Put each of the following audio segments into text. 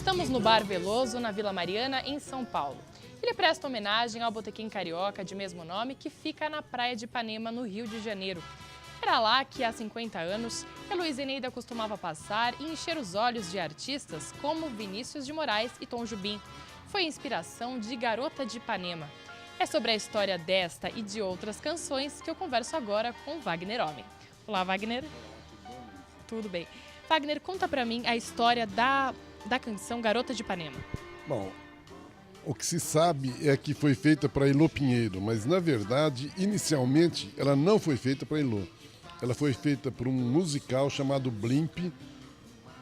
Estamos no Bar Veloso, na Vila Mariana, em São Paulo. Ele presta homenagem ao botequim carioca de mesmo nome que fica na praia de Ipanema, no Rio de Janeiro. Era lá que, há 50 anos, Heloísa Eneida costumava passar e encher os olhos de artistas como Vinícius de Moraes e Tom Jobim. Foi a inspiração de Garota de Ipanema. É sobre a história desta e de outras canções que eu converso agora com Wagner Homem. Olá, Wagner. Tudo bem. Wagner, conta pra mim a história da canção Garota de Ipanema. Bom, o que se sabe é que foi feita para Elô Pinheiro, mas na verdade, inicialmente, ela não foi feita para Elô. Ela foi feita por um musical chamado Blimp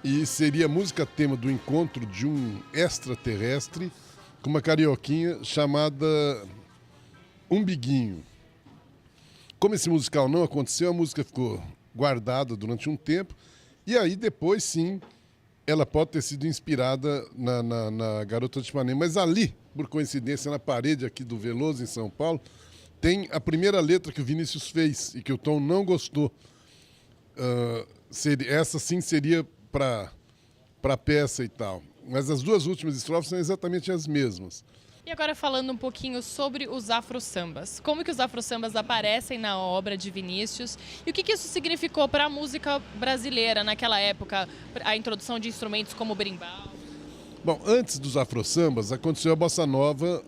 e seria a música tema do encontro de um extraterrestre com uma carioquinha chamada Umbiguinho. Como esse musical não aconteceu, a música ficou guardada durante um tempo e aí depois sim ela pode ter sido inspirada na Garota de Ipanema. Mas ali, por coincidência, na parede aqui do Veloso, em São Paulo, tem a primeira letra que o Vinícius fez e que o Tom não gostou. Essa sim seria para a peça e tal. Mas as duas últimas estrofes são exatamente as mesmas. E agora falando um pouquinho sobre os afro-sambas. Como que os afro-sambas aparecem na obra de Vinícius e o que isso significou para a música brasileira naquela época, a introdução de instrumentos como o berimbau? Bom, antes dos afro-sambas aconteceu a bossa nova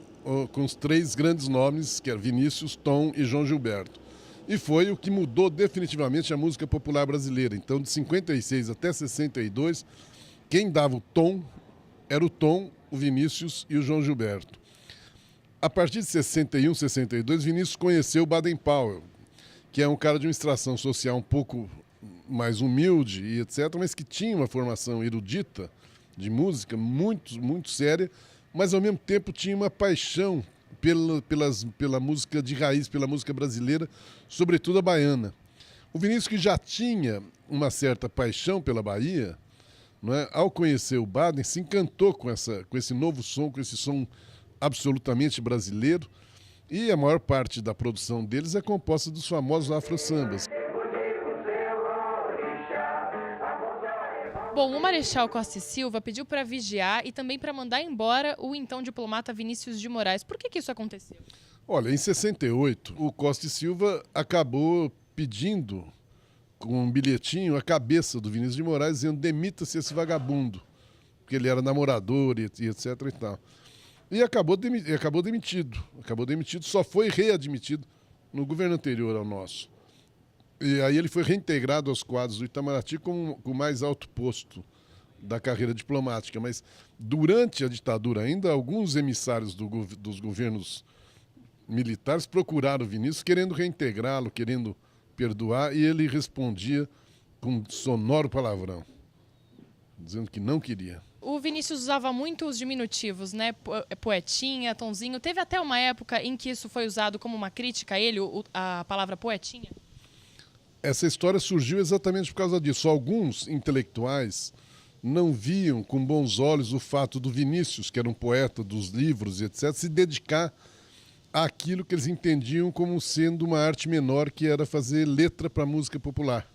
com os três grandes nomes, que eram Vinícius, Tom e João Gilberto. E foi o que mudou definitivamente a música popular brasileira. Então, de 56 até 62, quem dava o tom era o Tom, o Vinícius e o João Gilberto. A partir de 61, 62, Vinícius conheceu o Baden Powell, que é um cara de uma extração social um pouco mais humilde e etc., mas que tinha uma formação erudita de música muito séria, mas ao mesmo tempo tinha uma paixão pela música de raiz, pela música brasileira, sobretudo a baiana. O Vinícius, que já tinha uma certa paixão pela Bahia, não é? Ao conhecer o Baden, se encantou com esse novo som, com esse som absolutamente brasileiro, e a maior parte da produção deles é composta dos famosos afro-sambas. Bom, o Marechal Costa e Silva pediu para vigiar e também para mandar embora o então diplomata Vinícius de Moraes. Por que isso aconteceu? Olha, em 68, o Costa e Silva acabou pedindo com um bilhetinho a cabeça do Vinícius de Moraes, dizendo: demita-se esse vagabundo, porque ele era namorador e etc. e tal. E acabou demitido. Só foi readmitido no governo anterior ao nosso. E aí ele foi reintegrado aos quadros do Itamaraty com o mais alto posto da carreira diplomática. Mas durante a ditadura ainda, alguns emissários dos governos militares procuraram o Vinícius querendo reintegrá-lo, querendo perdoar, e ele respondia com sonoro palavrão, dizendo que não queria. O Vinícius usava muito os diminutivos, né? Poetinha, Tonzinho. Teve até uma época em que isso foi usado como uma crítica a ele, a palavra poetinha? Essa história surgiu exatamente por causa disso. Alguns intelectuais não viam com bons olhos o fato do Vinícius, que era um poeta dos livros e etc., se dedicar àquilo que eles entendiam como sendo uma arte menor, que era fazer letra para música popular.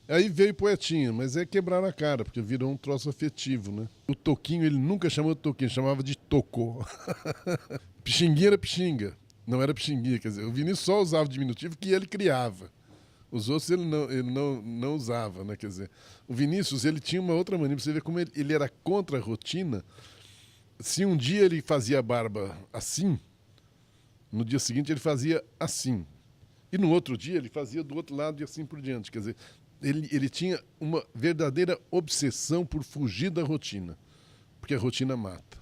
Aí veio poetinha, mas é quebrar a cara, porque virou um troço afetivo, né? O Toquinho, ele nunca chamou de Toquinho, chamava de Tocô. Pixinguinha era Pixinga, não era Pixinguinha, quer dizer, o Vinícius só usava o diminutivo que ele criava. Os outros ele não usava, né? Quer dizer, o Vinícius, ele tinha uma outra mania, pra você ver como ele era contra a rotina. Se um dia ele fazia a barba assim, no dia seguinte ele fazia assim. E no outro dia ele fazia do outro lado e assim por diante. Quer dizer, ele tinha uma verdadeira obsessão por fugir da rotina, porque a rotina mata.